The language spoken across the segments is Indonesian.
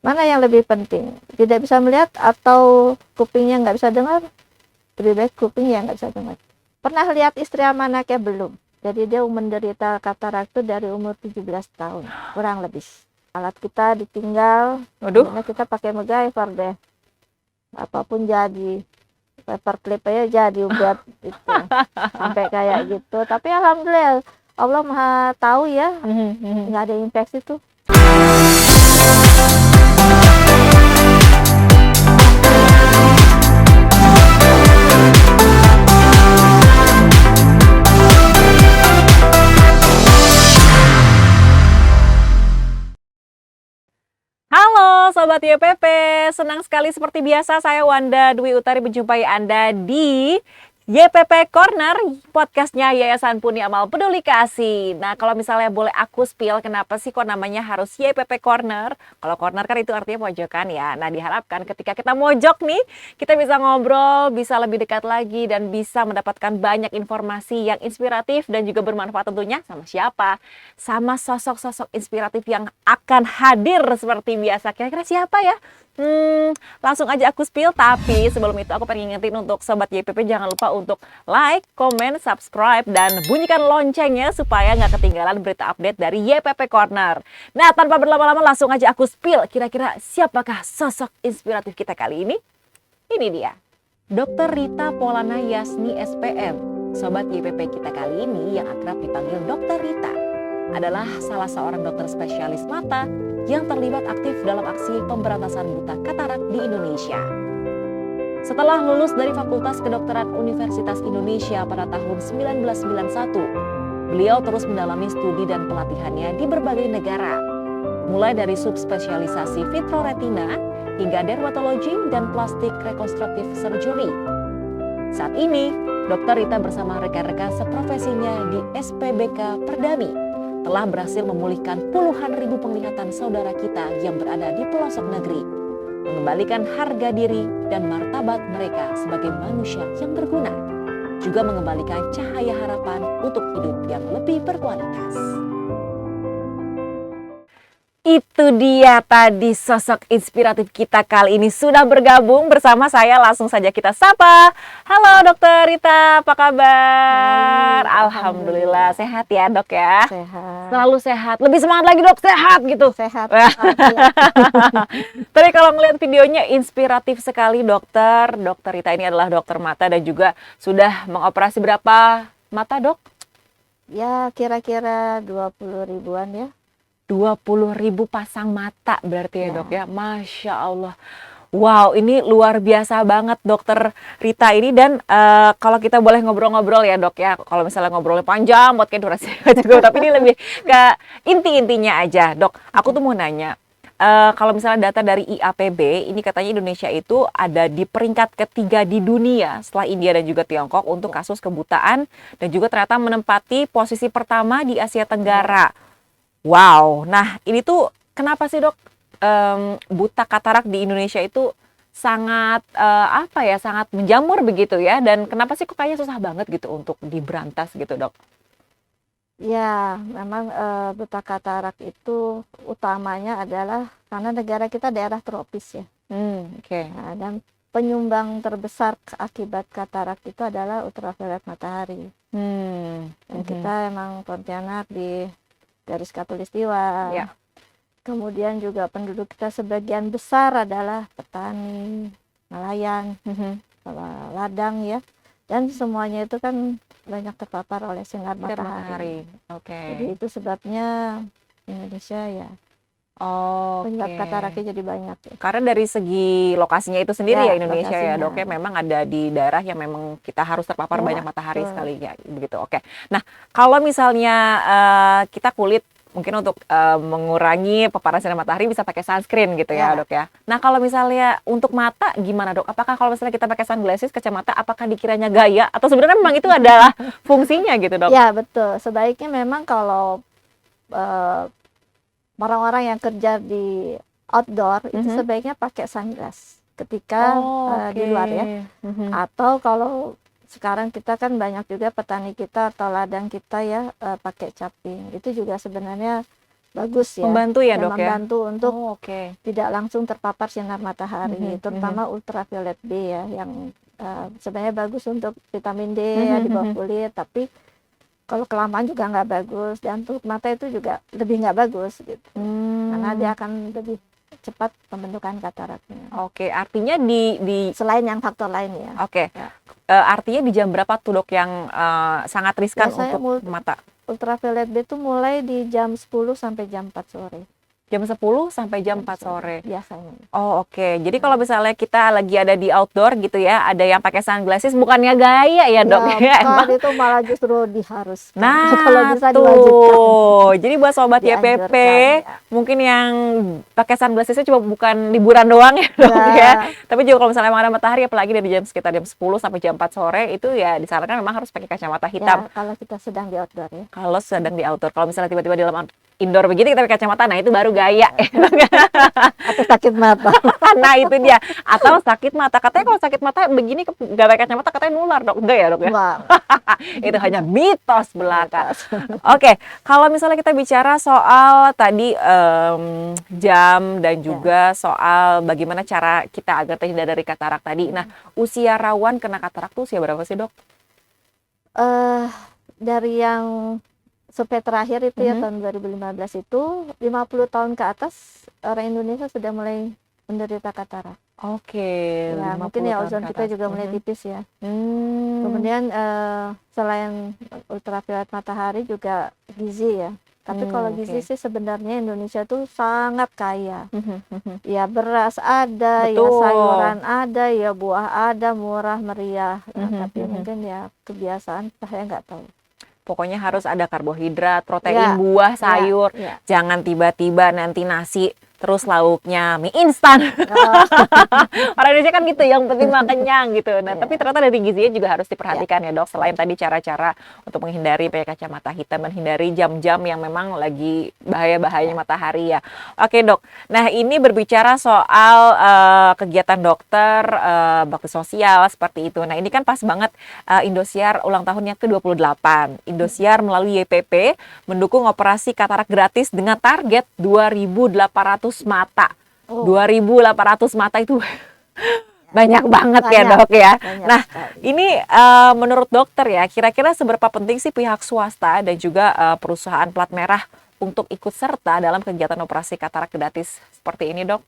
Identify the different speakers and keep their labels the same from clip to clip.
Speaker 1: Mana yang lebih penting? Tidak bisa melihat atau kupingnya nggak bisa dengar? Lebih baik kupingnya nggak bisa dengar. Pernah lihat istri sama anaknya belum? Jadi dia menderita katarak itu dari umur 17 tahun, kurang lebih. Alat kita ditinggal,
Speaker 2: Waduh.
Speaker 1: akhirnya kita pakai MacGyver deh. Apapun jadi. Paperclip aja jadi buat itu. Sampai kayak gitu. Tapi alhamdulillah, Allah Maha tahu ya, nggak ada infeksi tuh.
Speaker 2: Halo Sobat YPP, senang sekali seperti biasa saya Wanda Dwi Utari menjumpai Anda di YPP Corner, podcastnya Yayasan Puni Amal Peduli Kasih. Nah kalau misalnya boleh aku spill, kenapa sih kok namanya harus YPP Corner? Kalau corner kan itu artinya pojokan ya. Nah diharapkan ketika kita mojok nih, kita bisa ngobrol, bisa lebih dekat lagi, dan bisa mendapatkan banyak informasi yang inspiratif dan juga bermanfaat tentunya sama siapa? Sama sosok-sosok inspiratif yang akan hadir seperti biasa. Kira-kira siapa ya? Langsung aja aku spill, tapi sebelum itu aku pengen ngingetin untuk Sobat YPP jangan lupa untuk like, comment, subscribe, dan bunyikan loncengnya supaya nggak ketinggalan berita update dari YPP Corner. Nah, tanpa berlama-lama langsung aja aku spill, kira-kira siapakah sosok inspiratif kita kali ini? Ini dia, Dr. Rita Polana Yasni SPM. Sobat YPP kita kali ini yang akrab dipanggil Dr. Rita adalah salah seorang dokter spesialis mata yang terlibat aktif dalam aksi pemberantasan buta katarak di Indonesia. Setelah lulus dari Fakultas Kedokteran Universitas Indonesia pada tahun 1991, beliau terus mendalami studi dan pelatihannya di berbagai negara, mulai dari subspesialisasi vitroretina hingga dermatologi dan plastik rekonstruktif surgery. Saat ini, Dr. Rita bersama rekan-rekan seprofesinya di SPBK Perdami telah berhasil memulihkan puluhan ribu penglihatan saudara kita yang berada di pelosok negeri, mengembalikan harga diri dan martabat mereka sebagai manusia yang berguna, juga mengembalikan cahaya harapan untuk hidup yang lebih berkualitas. Itu dia tadi sosok inspiratif kita kali ini sudah bergabung bersama saya. Langsung saja kita sapa. Halo Dokter Rita, apa kabar? Alhamdulillah sehat ya Dok ya?
Speaker 1: Sehat.
Speaker 2: Selalu sehat, lebih semangat lagi Dok, sehat gitu.
Speaker 1: Sehat.
Speaker 2: Tadi kalau ngeliat videonya inspiratif sekali Dokter. Dokter Rita ini adalah dokter mata dan juga sudah mengoperasi berapa mata Dok?
Speaker 1: Ya kira-kira 20 ribuan ya.
Speaker 2: 20.000 pasang mata berarti ya Dok ya. Masya Allah. Wow, ini luar biasa banget Dokter Rita ini. Dan kalau kita boleh ngobrol-ngobrol ya Dok ya, kalau misalnya ngobrolnya panjang buat kayak durasi cukup, tapi ini lebih ke inti-intinya aja Dok. Aku tuh mau nanya, kalau misalnya data dari IAPB, ini katanya Indonesia itu ada di peringkat ketiga di dunia setelah India dan juga Tiongkok untuk kasus kebutaan, dan juga ternyata menempati posisi pertama di Asia Tenggara. Wow, nah ini tuh kenapa sih Dok buta katarak di Indonesia itu sangat sangat menjamur begitu ya, dan kenapa sih kok kayaknya susah banget gitu untuk diberantas gitu Dok?
Speaker 1: Ya, memang buta katarak itu utamanya adalah karena negara kita daerah tropis ya.
Speaker 2: Oke.
Speaker 1: Nah, dan penyumbang terbesar akibat katarak itu adalah ultraviolet matahari. Dan kita emang Pontianak di garis khatulistiwa.
Speaker 2: Ya.
Speaker 1: Kemudian juga penduduk kita sebagian besar adalah petani, nelayan, ladang ya. Dan semuanya itu kan banyak terpapar oleh sinar matahari.
Speaker 2: Oke.
Speaker 1: Jadi itu sebabnya Indonesia ya penyebab
Speaker 2: Oke.
Speaker 1: kataraknya jadi banyak ya.
Speaker 2: Karena dari segi lokasinya itu sendiri
Speaker 1: Ya,
Speaker 2: ya Indonesia ya
Speaker 1: lokasinya.
Speaker 2: Dok ya, memang ada di daerah yang memang kita harus terpapar
Speaker 1: Ya,
Speaker 2: banyak matahari
Speaker 1: betul.
Speaker 2: sekali ya begitu. Oke. Nah, kalau misalnya kita kulit mungkin untuk mengurangi paparan sinar matahari bisa pakai sunscreen gitu ya
Speaker 1: Ya.
Speaker 2: Dok ya. Nah, kalau misalnya untuk mata gimana Dok? Apakah kalau misalnya kita pakai sunglasses, kacamata, apakah dikiranya gaya atau sebenarnya memang itu adalah fungsinya gitu Dok?
Speaker 1: Ya, betul. Sebaiknya memang kalau orang-orang yang kerja di outdoor itu sebaiknya pakai sunglass ketika di luar ya. Atau kalau sekarang kita kan banyak juga petani kita atau ladang kita ya pakai caping. Itu juga sebenarnya bagus ya.
Speaker 2: Membantu ya,
Speaker 1: Dan
Speaker 2: Dok, ya?
Speaker 1: membantu untuk
Speaker 2: Oh, oke.
Speaker 1: tidak langsung terpapar sinar matahari,
Speaker 2: Mhm,
Speaker 1: terutama ultraviolet B ya, yang sebenarnya bagus untuk vitamin D ya di bawah kulit, tapi kalau kelamaan juga nggak bagus, dan untuk mata itu juga lebih nggak bagus gitu, karena dia akan lebih cepat pembentukan kataraknya.
Speaker 2: Oke, artinya di
Speaker 1: Selain yang faktor lain ya.
Speaker 2: Oke.
Speaker 1: Ya.
Speaker 2: Artinya di jam berapa tuh, Dok, yang sangat riskan
Speaker 1: Biasanya
Speaker 2: untuk mata?
Speaker 1: ultraviolet B itu mulai di jam 10 sampai jam 4 sore.
Speaker 2: Jam 10 sampai jam 4 sore.
Speaker 1: Biasanya.
Speaker 2: Oh, oke. Jadi kalau misalnya kita lagi ada di outdoor gitu ya, ada yang pakai sunglasses, bukannya gaya ya, Dok?
Speaker 1: Ya,
Speaker 2: Ya, emang.
Speaker 1: bukan, itu malah justru diharuskan. Kalau
Speaker 2: Nah,
Speaker 1: bisa
Speaker 2: tuh.
Speaker 1: diwajibkan.
Speaker 2: Jadi buat sobat YPP,
Speaker 1: Dianjurkan, ya.
Speaker 2: mungkin yang pakai sunglassesnya cuma bukan liburan doang ya, Dok,
Speaker 1: Ya.
Speaker 2: ya. Tapi juga kalau misalnya emang ada matahari, apalagi dari jam sekitar jam 10 sampai jam 4 sore, itu ya disarankan memang harus pakai kacamata hitam.
Speaker 1: Ya, kalau kita sedang di outdoor ya.
Speaker 2: Kalau sedang di outdoor, kalau misalnya tiba-tiba di dalam indoor begitu kita pakai kacamata, nah itu baru gaya.
Speaker 1: Atau sakit mata.
Speaker 2: Nah itu dia. Atau sakit mata. Katanya kalau sakit mata begini nggak pakai kacamata katanya nular, Dok. Enggak ya, Dok, ya?
Speaker 1: Wah,
Speaker 2: Itu hanya mitos belaka. Oke, kalau misalnya kita bicara soal tadi jam dan juga soal bagaimana cara kita agar terhindar dari katarak tadi. Nah, usia rawan kena katarak tuh usia berapa sih, Dok?
Speaker 1: dari yang survei terakhir itu ya tahun 2015 itu 50 tahun ke atas orang Indonesia sudah mulai menderita katarak.
Speaker 2: Oke,
Speaker 1: Ya,
Speaker 2: 50
Speaker 1: mungkin ya
Speaker 2: tahun
Speaker 1: ozon
Speaker 2: ke
Speaker 1: kita
Speaker 2: atas.
Speaker 1: juga mulai tipis ya.
Speaker 2: Hmm.
Speaker 1: Kemudian selain ultraviolet matahari juga gizi ya. Tapi kalau gizi
Speaker 2: oke.
Speaker 1: sih sebenarnya Indonesia tuh sangat kaya. Ya beras ada, ya
Speaker 2: Betul.
Speaker 1: sayuran ada, ya buah ada, murah meriah. Nah,
Speaker 2: Mhm,
Speaker 1: tapi
Speaker 2: mhm.
Speaker 1: mungkin ya kebiasaan saya nggak tahu.
Speaker 2: Pokoknya harus ada karbohidrat,
Speaker 1: Ya,
Speaker 2: protein, buah, sayur.
Speaker 1: ya.
Speaker 2: Jangan tiba-tiba nanti nasi terus lauknya mie instan.
Speaker 1: Oh,
Speaker 2: Orang Indonesia kan gitu, yang penting mah kenyang gitu. Nah,
Speaker 1: ya.
Speaker 2: tapi ternyata dari gizinya juga harus diperhatikan ya, Dok. Selain tadi cara-cara untuk menghindari pakai kacamata hitam, menghindari jam-jam yang memang lagi bahaya-bahayanya matahari ya. Oke, Dok. Nah, ini berbicara soal kegiatan dokter, bakti sosial seperti itu. Nah, ini kan pas banget Indosiar ulang tahunnya ke-28. Indosiar melalui YPP mendukung operasi katarak gratis dengan target 2.800 mata.
Speaker 1: Oh.
Speaker 2: 2.800 mata itu banyak banget ya,
Speaker 1: Banyak,
Speaker 2: Dok, ya.
Speaker 1: banyak
Speaker 2: Nah,
Speaker 1: sekali.
Speaker 2: ini menurut dokter ya, kira-kira seberapa penting sih pihak swasta dan juga perusahaan plat merah untuk ikut serta dalam kegiatan operasi katarak gratis seperti ini, Dok?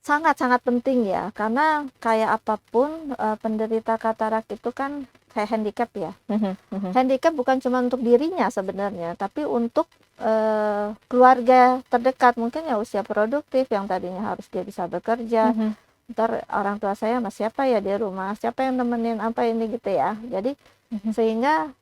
Speaker 1: Sangat-sangat penting ya, karena kayak apapun penderita katarak itu kan kayak handicap ya. Handicap bukan cuma untuk dirinya sebenarnya, tapi untuk keluarga terdekat, mungkin ya usia produktif yang tadinya harus dia bisa bekerja. Ntar orang tua saya mas siapa ya di rumah, siapa yang nemenin apa ini gitu ya. Jadi sehingga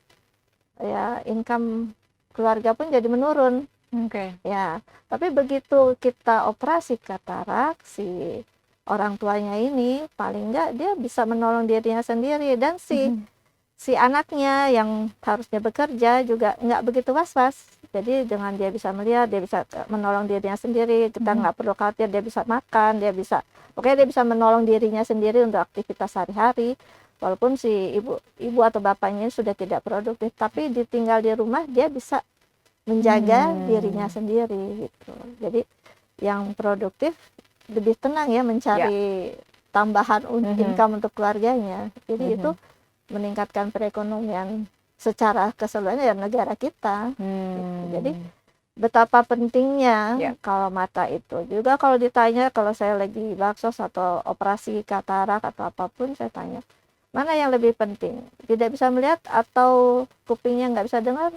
Speaker 1: ya income keluarga pun jadi menurun.
Speaker 2: Oke.
Speaker 1: Ya, tapi begitu kita operasi katarak, si orang tuanya ini paling enggak dia bisa menolong dirinya sendiri, dan si anaknya yang harusnya bekerja juga nggak begitu was-was. Jadi dengan dia bisa melihat, dia bisa menolong dirinya sendiri, kita nggak perlu khawatir, dia bisa makan, pokoknya dia bisa menolong dirinya sendiri untuk aktivitas sehari-hari. Walaupun si ibu atau bapaknya sudah tidak produktif, tapi ditinggal di rumah dia bisa menjaga dirinya sendiri gitu. Jadi yang produktif lebih tenang ya mencari tambahan income untuk keluarganya. Jadi itu meningkatkan perekonomian secara keseluruhan ya negara kita. Gitu. Jadi betapa pentingnya kalau mata itu. Juga kalau ditanya, kalau saya lagi baksos atau operasi katarak atau apapun, saya tanya, mana yang lebih penting? Tidak bisa melihat atau kupingnya nggak bisa dengar?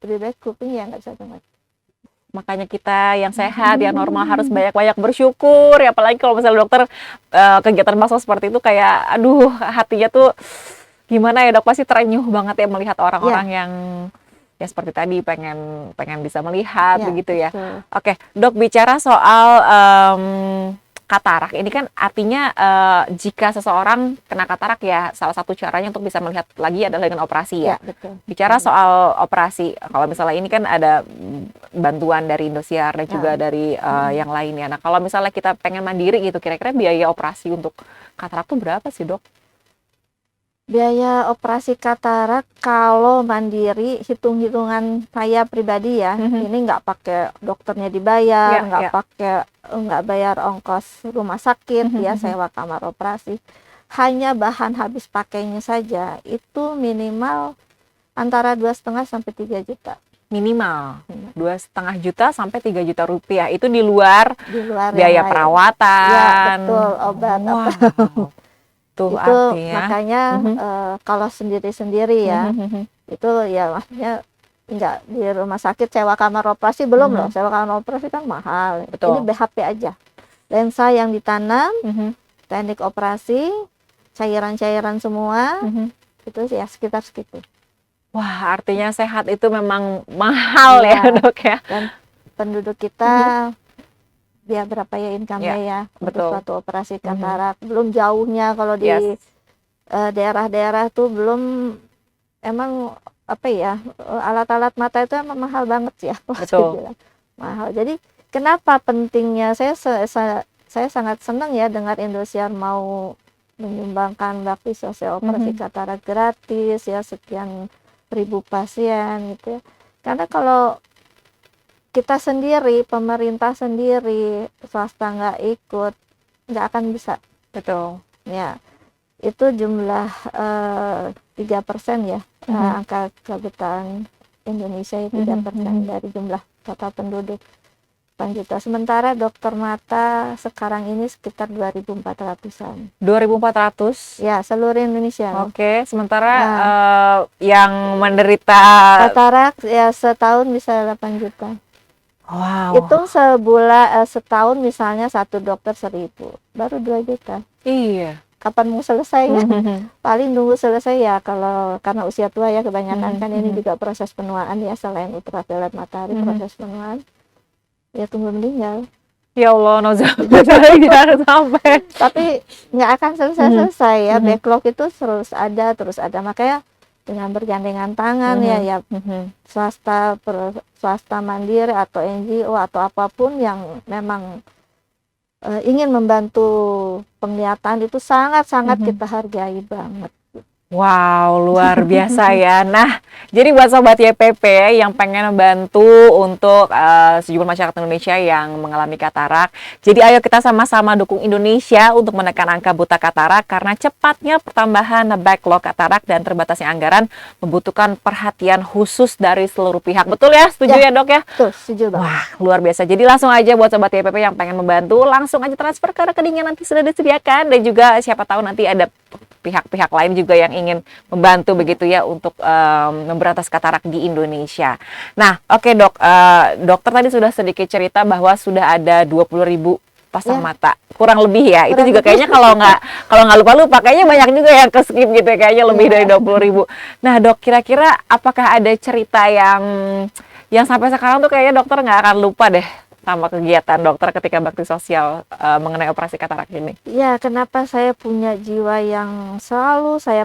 Speaker 1: Lebih baik kuping yang nggak bisa dengar.
Speaker 2: Makanya kita yang sehat, yang normal harus banyak-banyak bersyukur. Ya, apalagi kalau misalnya dokter kegiatan baksos seperti itu kayak, aduh, hatinya tuh gimana ya, Dok, pasti terenyuh banget ya melihat orang-orang yang ya seperti tadi pengen bisa melihat begitu ya.
Speaker 1: Betul.
Speaker 2: Oke, Dok, bicara soal katarak ini kan artinya jika seseorang kena katarak ya salah satu caranya untuk bisa melihat lagi adalah dengan operasi ya.
Speaker 1: Betul.
Speaker 2: Bicara soal operasi, kalau misalnya ini kan ada bantuan dari Indosiar dan juga dari yang lainnya. Nah, kalau misalnya kita pengen mandiri gitu, kira-kira biaya operasi untuk katarak tuh berapa sih, Dok?
Speaker 1: Biaya operasi katarak kalau mandiri, hitung-hitungan saya pribadi ya, ini nggak pakai dokternya dibayar,
Speaker 2: Ya,
Speaker 1: nggak
Speaker 2: ya.
Speaker 1: pakai nggak bayar ongkos rumah sakit ya, sewa kamar operasi. Hanya bahan habis pakainya saja itu minimal antara 2,5 sampai 3 juta
Speaker 2: Minimal 2,5 juta sampai 3 juta rupiah. Itu di luar
Speaker 1: di luar yang
Speaker 2: biaya
Speaker 1: lain.
Speaker 2: perawatan.
Speaker 1: Ya betul, obat apa.
Speaker 2: Wow. Tuh
Speaker 1: Itu
Speaker 2: artinya.
Speaker 1: makanya kalau sendiri-sendiri ya, itu ya maksudnya nggak di rumah sakit sewa kamar operasi belum loh, sewa kamar operasi kan mahal. Ini
Speaker 2: Betul.
Speaker 1: BHP aja, lensa yang ditanam, teknik operasi, cairan-cairan semua, itu ya sekitar segitu.
Speaker 2: Wah, artinya sehat itu memang mahal ya,
Speaker 1: Iya.
Speaker 2: Dok ya.
Speaker 1: Dan penduduk kita dia berapa ya income-nya ya untuk
Speaker 2: betul.
Speaker 1: suatu operasi katarak, belum jauhnya kalau di
Speaker 2: Yes.
Speaker 1: daerah-daerah tuh belum, emang apa ya, alat-alat mata itu emang mahal banget ya.
Speaker 2: Betul.
Speaker 1: Dibilang mahal. Jadi kenapa pentingnya saya sangat senang ya dengar Indosiar mau menyumbangkan bakti sosial operasi katarak gratis ya, sekian ribu pasien gitu ya. Karena kalau kita sendiri, pemerintah sendiri, swasta nggak ikut, nggak akan bisa.
Speaker 2: Betul.
Speaker 1: Ya, itu jumlah 3% ya, angka kebutaan Indonesia itu 3% dari jumlah total penduduk 8 juta. Sementara dokter mata sekarang ini sekitar 2.400-an.
Speaker 2: 2.400.
Speaker 1: Ya, seluruh Indonesia.
Speaker 2: Oke, sementara yang menderita
Speaker 1: katarak ya setahun bisa 8 juta.
Speaker 2: wow.
Speaker 1: Hitung sebulan, setahun misalnya satu dokter 1.000, baru 2 juta.
Speaker 2: Iya.
Speaker 1: Kapan mau selesai ya? Paling nunggu selesai ya kalau karena usia tua ya kebanyakan kan ini juga proses penuaan ya, selain ultraviolet matahari proses penuaan. Ya tunggu meninggal.
Speaker 2: Ya Allah, nauzubillah, jangan sampai.
Speaker 1: Tapi nggak akan selesai ya, backlog itu terus ada. Makanya dengan bergandengan tangan ya swasta mandiri atau NGO atau apapun yang memang ingin membantu penglihatan itu sangat-sangat kita hargai banget.
Speaker 2: Wow, luar biasa ya. Nah, jadi buat sobat YPP yang pengen membantu untuk sejumlah masyarakat Indonesia yang mengalami katarak, jadi ayo kita sama-sama dukung Indonesia untuk menekan angka buta katarak karena cepatnya pertambahan backlog katarak dan terbatasnya anggaran membutuhkan perhatian khusus dari seluruh pihak. Betul ya? Setuju ya, Dok ya?
Speaker 1: Betul, setuju banget.
Speaker 2: Wah, luar biasa. Jadi langsung aja buat sobat YPP yang pengen membantu, langsung aja transfer ke rekening yang nanti sudah disediakan, dan juga siapa tahu nanti ada pihak-pihak lain juga yang ingin membantu begitu ya untuk memberantas katarak di Indonesia. Nah, oke Dok, dokter tadi sudah sedikit cerita bahwa sudah ada 20.000 pasang mata, kurang lebih ya. Itu juga kayaknya kalau nggak lupa-lupa, kayaknya banyak juga yang ke skip gitu ya, kayaknya lebih dari 20.000. Nah Dok, kira-kira apakah ada cerita yang sampai sekarang tuh kayaknya dokter nggak akan lupa deh sama kegiatan dokter ketika bakti sosial mengenai operasi katarak ini?
Speaker 1: Ya, kenapa saya punya jiwa yang selalu saya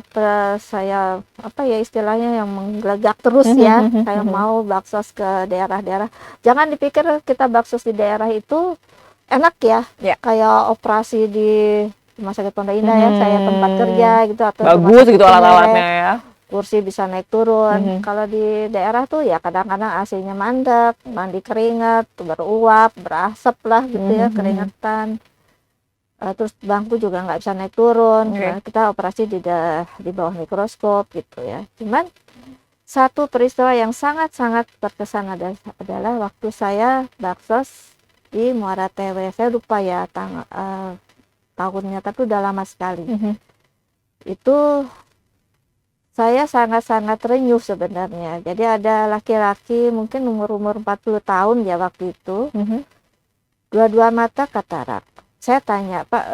Speaker 1: apa ya istilahnya, yang menggelegak terus ya. Saya mau baksos ke daerah-daerah. Jangan dipikir kita baksos di daerah itu enak ya. Kayak operasi di Rumah Sakit Pondok Indah ya, saya tempat kerja gitu, atau
Speaker 2: bagus gitu alat-alatnya ya.
Speaker 1: Kursi bisa naik turun. Kalau di daerah tuh ya kadang-kadang AC-nya mandek, mandi keringat, beruap, berasap lah gitu ya, keringetan. Terus bangku juga nggak bisa naik turun. Nah, kita operasi di bawah mikroskop gitu ya. Cuman satu peristiwa yang sangat-sangat berkesan adalah waktu saya baksos di Muara TW. Saya lupa ya tahunnya, tapi udah lama sekali. Itu saya sangat-sangat renyuh sebenarnya. Jadi ada laki-laki mungkin umur 40 tahun ya waktu itu. Dua-dua mata katarak. Saya tanya, Pak,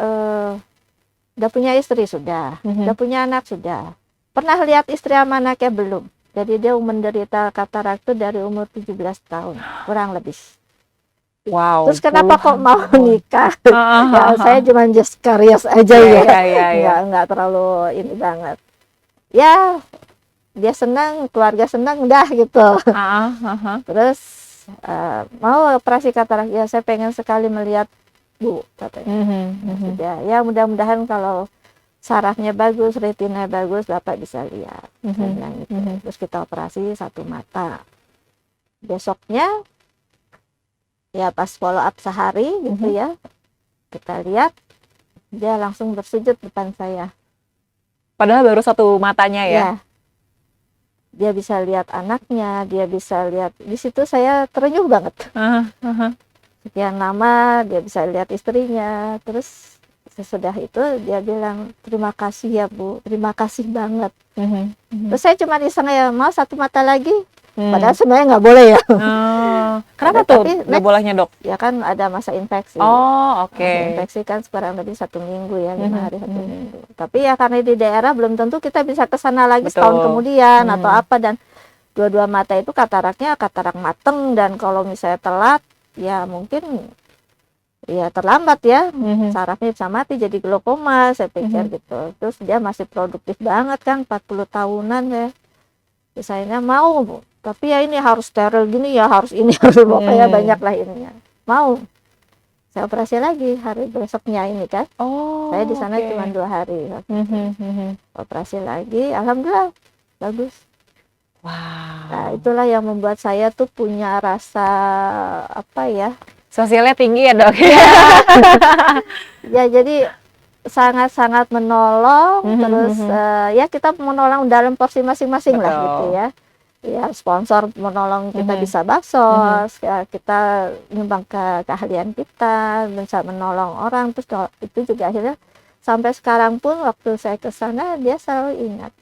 Speaker 1: udah punya istri? Sudah. Udah punya anak? Sudah. Pernah lihat istri sama anaknya? Belum. Jadi dia menderita katarak itu dari umur 17 tahun, kurang lebih.
Speaker 2: Wow.
Speaker 1: Terus kenapa kok mau nikah? Ya, saya cuma just curious aja ya. Nggak terlalu ini banget. Ya, dia senang, keluarga senang, udah gitu. Terus mau operasi katarak, ya saya pengen sekali melihat Bu, katanya. Ya mudah-mudahan kalau sarafnya bagus, retina bagus, Bapak bisa lihat. Saya
Speaker 2: Mhm.
Speaker 1: bilang gitu.
Speaker 2: Mhm.
Speaker 1: Terus kita operasi satu mata. Besoknya ya pas follow up sehari gitu
Speaker 2: Mhm.
Speaker 1: ya, kita lihat dia langsung bersujud depan saya.
Speaker 2: Padahal baru satu matanya ya.
Speaker 1: Ya, dia bisa lihat anaknya, dia bisa lihat. Di situ saya terenyuh banget.
Speaker 2: Aha, aha.
Speaker 1: Sekian lama dia bisa lihat istrinya. Terus sesudah itu dia bilang, terima kasih ya Bu, terima kasih banget.
Speaker 2: Mhm. Mhm.
Speaker 1: Terus saya cuma iseng ya, mau satu mata lagi. Padahal
Speaker 2: Hmm.
Speaker 1: sebenarnya nggak boleh ya.
Speaker 2: Oh, kenapa tuh
Speaker 1: Tapi
Speaker 2: nggak
Speaker 1: next,
Speaker 2: bolehnya dok?
Speaker 1: ya kan ada masa infeksi.
Speaker 2: Oh, oke.
Speaker 1: Masa infeksi kan sekarang lebih 1 minggu ya, 5 hari 1
Speaker 2: Mhm.
Speaker 1: minggu. Tapi ya karena di daerah belum tentu kita bisa ke sana lagi setahun
Speaker 2: Betul.
Speaker 1: kemudian atau
Speaker 2: Hmm.
Speaker 1: apa. Dan dua-dua mata itu kataraknya katarak mateng, dan kalau misalnya telat ya mungkin ya terlambat ya,
Speaker 2: Mhm.
Speaker 1: sarafnya bisa mati jadi glaukoma saya pikir
Speaker 2: Mhm.
Speaker 1: gitu. Terus dia masih produktif banget kan, 40 tahunan ya. Terus akhirnya mau Bu, tapi ya ini harus steril gini ya, harus ini harus pokoknya banyak lah ininya. Mau saya operasi lagi hari besoknya ini kan. Saya di
Speaker 2: Oh,
Speaker 1: sana
Speaker 2: oke.
Speaker 1: cuma 2 hari.
Speaker 2: Mhm. Mhm.
Speaker 1: Operasi lagi, alhamdulillah bagus. Nah,
Speaker 2: Wow.
Speaker 1: itulah yang membuat saya tuh punya rasa apa ya?
Speaker 2: Sosialnya tinggi ya dok.
Speaker 1: Ya jadi sangat-sangat menolong.
Speaker 2: Mhm.
Speaker 1: Terus
Speaker 2: Mhm.
Speaker 1: ya kita menolong dalam porsi masing-masing lah gitu
Speaker 2: Betul.
Speaker 1: ya. Ya sponsor menolong kita
Speaker 2: Mhm.
Speaker 1: bisa
Speaker 2: Mhm.
Speaker 1: baksos, ya, kita nyumbang ke keahlian kita, bisa menolong orang. Terus itu juga akhirnya sampai sekarang pun waktu saya ke sana dia selalu ingat.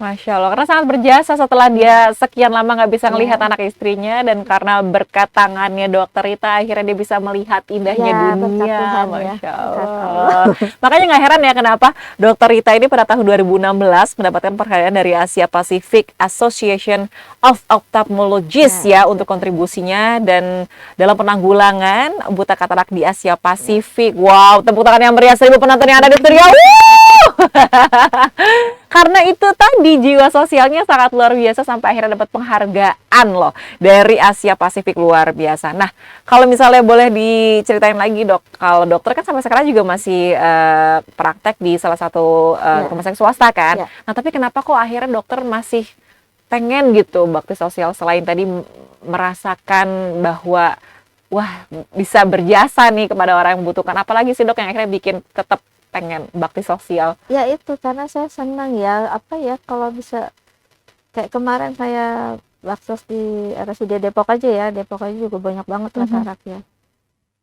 Speaker 2: Masya Allah, karena sangat berjasa setelah dia sekian lama nggak bisa ngelihat
Speaker 1: Ya,
Speaker 2: anak istrinya, dan karena berkat tangannya dokter Rita akhirnya dia bisa melihat indahnya
Speaker 1: ya berkat
Speaker 2: dunia.
Speaker 1: Tuhan ya,
Speaker 2: Masya
Speaker 1: berkat Allah.
Speaker 2: Allah. Makanya nggak heran ya kenapa dokter Rita ini pada tahun 2016 mendapatkan penghargaan dari Asia Pacific Association of Ophthalmologists ya untuk kontribusinya dan dalam penanggulangan buta katarak di Asia Pasifik. Wow, tepuk tangan yang meriah 1000 penonton yang ada di studio. Karena itu tadi jiwa sosialnya sangat luar biasa sampai akhirnya dapat penghargaan loh dari Asia Pasifik, luar biasa. Nah, kalau misalnya boleh diceritain lagi dok, kalau dokter kan sampai sekarang juga masih praktek di salah satu
Speaker 1: Ya,
Speaker 2: rumah sakit swasta kan.
Speaker 1: ya.
Speaker 2: Nah, tapi kenapa kok akhirnya dokter masih pengen gitu bakti sosial selain tadi merasakan bahwa wah bisa berjasa nih kepada orang yang membutuhkan. Apalagi sih dok yang akhirnya bikin tetap pengen bakti sosial?
Speaker 1: Ya itu karena saya senang ya, apa ya, kalau bisa kayak kemarin saya baksos di RSUD Depok aja ya, Depok aja juga banyak banget katarak ya.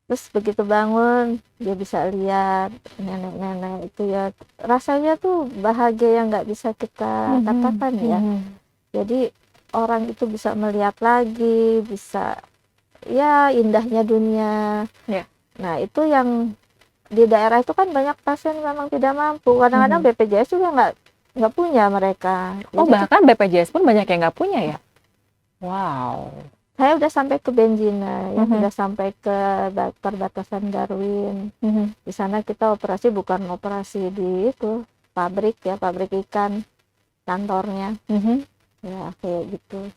Speaker 1: Terus begitu bangun dia bisa lihat nenek-nenek itu ya, rasanya tuh bahagia yang nggak bisa kita katakan ya. Jadi orang itu bisa melihat lagi, bisa ya indahnya dunia.
Speaker 2: Ya.
Speaker 1: Nah itu yang di daerah itu kan banyak pasien memang tidak mampu. Kadang-kadang BPJS juga nggak punya mereka.
Speaker 2: Oh,
Speaker 1: Jadi
Speaker 2: bahkan BPJS pun banyak yang nggak punya ya? Wow.
Speaker 1: saya udah sampai ke Benjina ya, udah sampai ke perbatasan Darwin. Di sana kita operasi bukan operasi di itu pabrik ya, pabrik ikan, kantornya ya kayak gitu.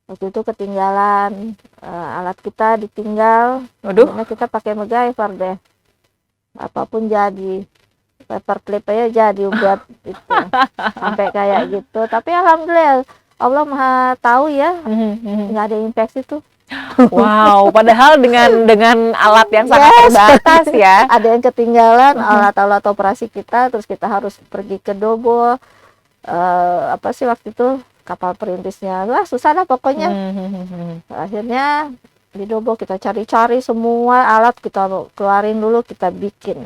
Speaker 1: Waktu itu ketinggalan alat kita ditinggal.
Speaker 2: Waduh.
Speaker 1: Akhirnya kita pakai MacGyver deh. Apapun jadi, paperclip aja jadi buat itu sampai kayak gitu. Tapi alhamdulillah Allah maha tahu ya, nggak ada infeksi tuh.
Speaker 2: Wow, padahal dengan alat yang sangat terbatas ya.
Speaker 1: Ada yang ketinggalan alat-alat operasi kita, terus kita harus pergi ke Dobo, apa sih waktu itu kapal perintisnya, wah susah lah pokoknya. Akhirnya di Dobo kita cari-cari semua alat, kita keluarin dulu, kita bikin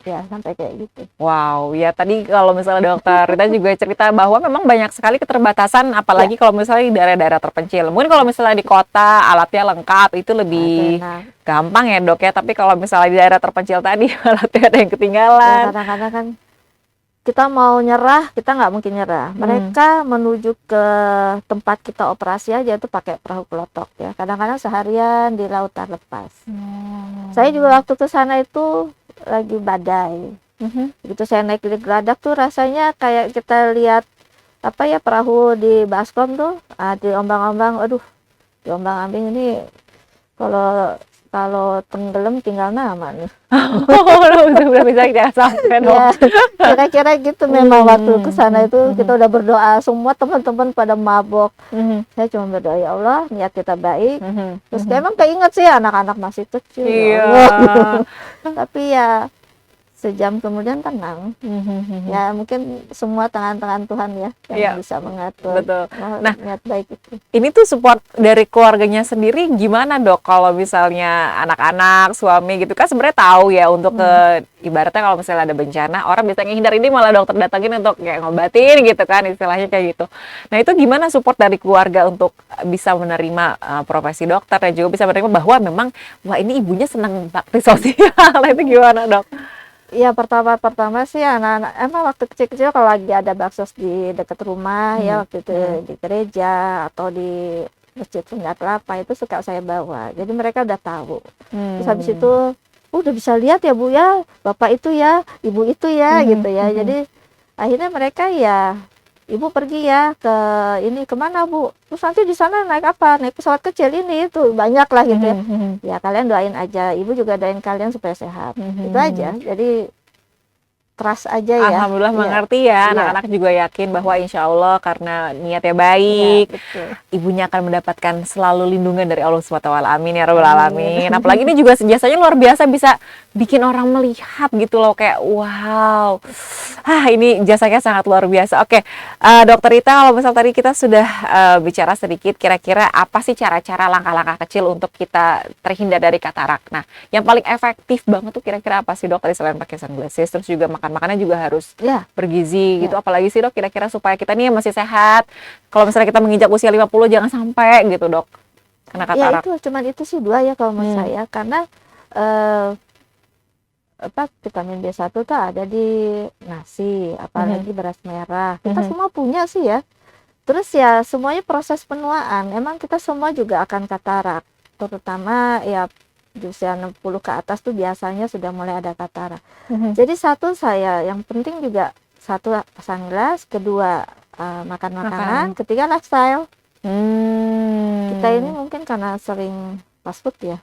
Speaker 1: ya sampai kayak gitu.
Speaker 2: Wow, ya tadi kalau misalnya dokter Rita juga cerita bahwa memang banyak sekali keterbatasan, apalagi kalau misalnya di daerah-daerah terpencil. Mungkin kalau misalnya di kota alatnya lengkap itu lebih gampang ya dok ya, tapi kalau misalnya di daerah terpencil tadi alatnya ada yang ketinggalan.
Speaker 1: Ya, kadang-kadang kan kita mau nyerah, kita nggak mungkin nyerah. Mereka menuju ke tempat kita operasi aja itu pakai perahu kelotok ya. Kadang-kadang seharian di lautan lepas. Saya juga waktu ke sana itu lagi badai. Begitu saya naik di geladak tuh rasanya kayak kita lihat apa ya, perahu di baskom tuh, di ombang-ombang. Aduh, di ombang-ambing ini kalau kalau tenggelam tinggal nama nih.
Speaker 2: Udah bisa jangan sampai dong.
Speaker 1: Ya, kira-kira gitu. Memang waktu ke sana itu kita
Speaker 2: Mhm.
Speaker 1: udah berdoa, semua teman-teman pada mabok.
Speaker 2: Mhm.
Speaker 1: Saya cuma berdoa, ya Allah, niat kita baik.
Speaker 2: Mhm.
Speaker 1: Terus
Speaker 2: Mhm.
Speaker 1: emang keinget sih anak-anak masih kecil, ya
Speaker 2: Iya.
Speaker 1: Allah. Tapi ya sejam kemudian tenang.
Speaker 2: Mhm.
Speaker 1: Ya mungkin semua tangan-tangan Tuhan ya yang
Speaker 2: Iya,
Speaker 1: bisa mengatur
Speaker 2: betul. Nah,
Speaker 1: niat baik itu.
Speaker 2: ini tuh support dari keluarganya sendiri gimana dok? Kalau misalnya anak-anak, suami gitu kan sebenarnya tahu ya untuk ibaratnya kalau misalnya ada bencana, orang bisa ngehindar, ini malah dokter datangin untuk kayak ngobatin gitu kan, istilahnya kayak gitu. Nah itu gimana support dari keluarga untuk bisa menerima profesi dokter dan juga bisa menerima bahwa memang wah ini ibunya senang bakti sosial. Itu gimana dok?
Speaker 1: Ya pertama sih anak-anak emang waktu kecil-kecil kalau lagi ada baksos di dekat rumah ya waktu itu di gereja atau di masjid Sunda Kelapa itu suka saya bawa. Jadi mereka udah tahu. Terus habis itu udah bisa lihat ya Bu ya, bapak itu ya, ibu itu ya gitu ya. Jadi akhirnya mereka ya, ibu pergi ya ke ini kemana Bu? Terus nanti di sana naik apa? Naik pesawat kecil ini itu banyak lah gitu ya. Ya kalian doain aja, ibu juga doain kalian supaya sehat. Itu aja. Jadi trust aja ya.
Speaker 2: Alhamdulillah
Speaker 1: Iya.
Speaker 2: mengerti ya,
Speaker 1: Iya.
Speaker 2: anak-anak juga yakin bahwa insya Allah karena niatnya
Speaker 1: Iya,
Speaker 2: baik,
Speaker 1: betul.
Speaker 2: ibunya akan mendapatkan selalu lindungan dari Allah SWT. Amin ya Rabbal
Speaker 1: Amin.
Speaker 2: Alamin. Apalagi ini juga jasanya luar biasa, bisa bikin orang melihat gitu loh, kayak wow. Ini jasanya sangat luar biasa. Oke, Dokter Rita, kalau misal tadi kita sudah bicara sedikit, kira-kira apa sih cara-cara langkah-langkah kecil untuk kita terhindar dari katarak? Nah, yang paling efektif banget tuh kira-kira apa sih dokter, selain pakai sunglasses, terus juga makannya juga harus
Speaker 1: Ya,
Speaker 2: bergizi gitu. Apalagi sih dok kira-kira supaya kita nih masih sehat, kalau misalnya kita menginjak usia 50 jangan sampai gitu dok kena
Speaker 1: ya
Speaker 2: katarak.
Speaker 1: itu cuman itu sih dua ya kalau menurut saya, karena vitamin B1 tuh ada di nasi, apalagi beras merah. Kita semua punya sih ya. Terus ya semuanya proses penuaan. Emang kita semua juga akan katarak, terutama ya di usia 60 ke atas tuh biasanya sudah mulai ada katarak. Jadi satu saya yang penting juga, satu sunglass, kedua makan makanan, ketiga lifestyle. Kita ini mungkin karena sering fast food ya,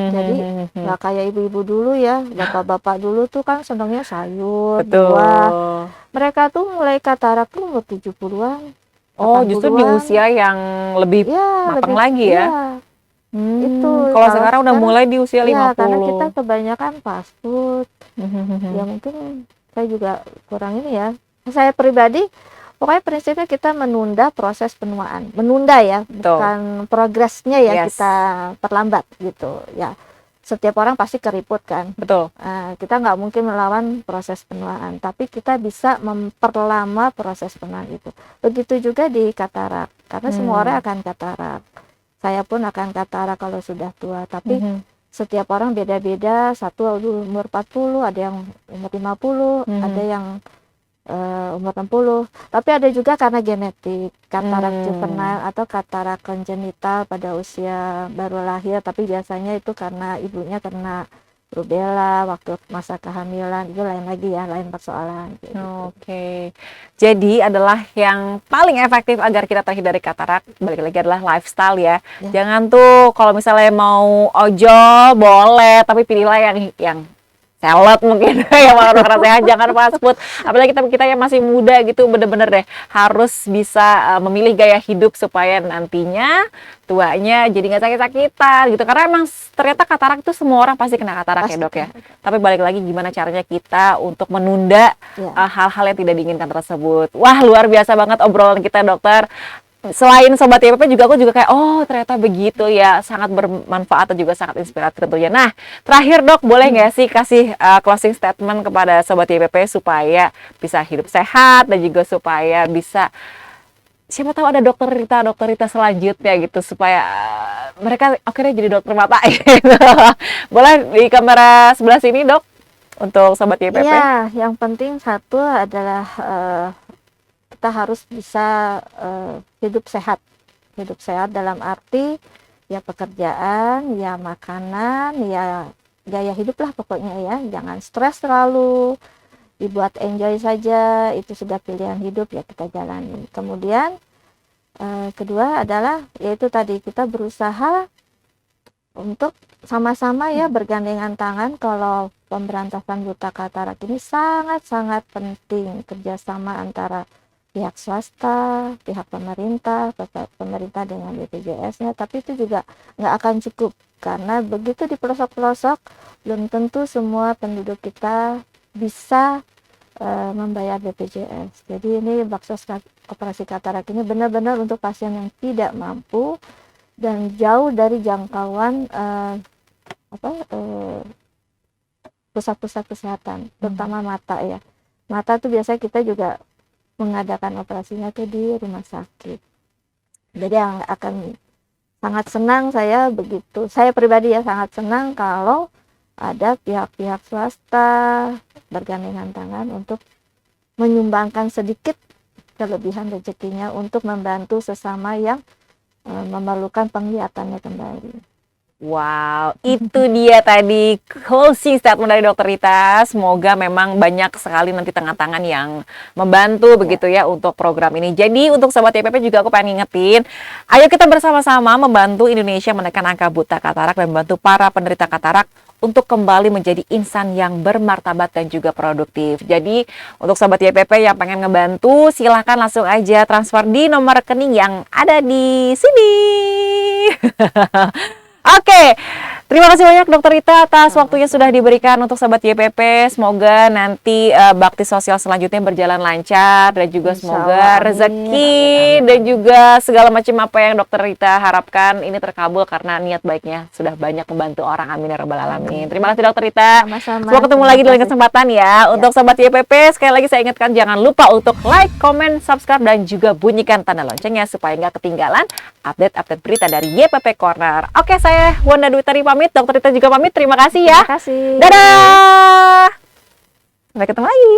Speaker 1: jadi nggak kayak ibu-ibu dulu ya, bapak-bapak dulu tuh kan senangnya sayur, buah. Mereka tuh mulai katarak tuh umur 70-an.
Speaker 2: Oh, justru di usia yang lebih matang lagi ya.
Speaker 1: Iya. Itu
Speaker 2: kalau sekarang udah mulai di usia 50.
Speaker 1: Ya, karena kita kebanyakan fast food. Ya mungkin saya juga kurang ini ya. Saya pribadi, pokoknya prinsipnya kita menunda proses penuaan. Menunda ya, bukan progresnya ya kita perlambat gitu. Ya, setiap orang pasti keriput kan.
Speaker 2: Betul.
Speaker 1: Kita nggak mungkin melawan proses penuaan, tapi kita bisa memperlama proses penuaan itu. Begitu juga di katarak, karena semua orang akan katarak. Saya pun akan katarak kalau sudah tua, tapi setiap orang beda-beda. Satu umur 40, ada yang umur 50, ada yang umur 60. Tapi ada juga karena genetik, katarak juvenile atau katarak kongenital pada usia baru lahir, tapi biasanya itu karena ibunya kena rubella waktu masa kehamilan, itu lain lagi ya, lain persoalan gitu.
Speaker 2: Oke. Jadi adalah yang paling efektif agar kita terhindar dari katarak, balik lagi adalah lifestyle ya. Jangan tuh kalau misalnya mau ojol boleh, tapi pilihlah yang salad mungkin yang makan sehat, jangan fast food. Apalagi kita yang masih muda gitu, bener-bener deh harus bisa memilih gaya hidup supaya nantinya tuanya jadi nggak sakit-sakitan gitu. Karena emang ternyata katarak itu semua orang pasti kena katarak ya dok ya. Tapi balik lagi gimana caranya kita untuk menunda hal-hal yang tidak diinginkan tersebut. Wah, luar biasa banget obrolan kita dokter. Selain Sobat YPP juga aku juga kayak oh ternyata begitu ya, sangat bermanfaat dan juga sangat inspiratif tentunya. Nah terakhir dok, boleh nggak sih kasih closing statement kepada Sobat YPP supaya bisa hidup sehat dan juga supaya bisa, siapa tahu ada dokter Rita selanjutnya gitu, supaya mereka akhirnya jadi dokter mata gitu. Boleh di kamera sebelah sini dok untuk Sobat YPP.
Speaker 1: Ya, yang penting satu adalah kita harus bisa hidup sehat dalam arti ya pekerjaan, ya makanan, ya gaya hidup lah pokoknya ya. Jangan stres terlalu, dibuat enjoy saja, itu sudah pilihan hidup ya kita jalani. Kemudian kedua adalah yaitu tadi kita berusaha untuk sama-sama ya bergandengan tangan. Kalau pemberantasan buta katarak ini sangat-sangat penting kerjasama antara pihak swasta, pihak pemerintah dengan BPJS-nya, tapi itu juga nggak akan cukup karena begitu di pelosok-pelosok belum tentu semua penduduk kita bisa membayar BPJS. Jadi ini baksos operasi katarak ini benar-benar untuk pasien yang tidak mampu dan jauh dari jangkauan pusat-pusat kesehatan, terutama mata ya. Mata tuh biasanya kita juga mengadakan operasinya tuh di rumah sakit. Jadi yang akan sangat senang saya begitu. Saya pribadi ya sangat senang kalau ada pihak-pihak swasta bergandengan tangan untuk menyumbangkan sedikit kelebihan rezekinya untuk membantu sesama yang memerlukan penglihatannya kembali.
Speaker 2: Wow, itu dia tadi closing statement dari Dokter Rita. Semoga memang banyak sekali nanti tangan-tangan yang membantu begitu ya untuk program ini. Jadi untuk Sobat YPP juga aku pengen ngingetin, ayo kita bersama-sama membantu Indonesia menekan angka buta katarak dan membantu para penderita katarak untuk kembali menjadi insan yang bermartabat dan juga produktif. Jadi untuk Sobat YPP yang pengen ngebantu, silahkan langsung aja transfer di nomor rekening yang ada di sini. Oke, terima kasih banyak Dokter Rita atas waktunya sudah diberikan untuk Sobat YPP. Semoga nanti bakti sosial selanjutnya berjalan lancar dan juga semoga rezeki dan juga segala macam apa yang Dokter Rita harapkan ini terkabul karena niat baiknya sudah banyak membantu orang. Amin ya rabbal alamin. Terima kasih Dokter Rita.
Speaker 1: Sama-sama.
Speaker 2: Semoga ketemu lagi di lain kesempatan ya. Untuk Sobat YPP sekali lagi saya ingatkan jangan lupa untuk like, comment, subscribe dan juga bunyikan tanda loncengnya supaya nggak ketinggalan update-update berita dari YPP Corner. Oke, saya Wanda Dwi Utari pamit, Dokter Rita juga pamit. Terima kasih ya.
Speaker 1: Terima kasih.
Speaker 2: Dadah. Sampai ketemu lagi.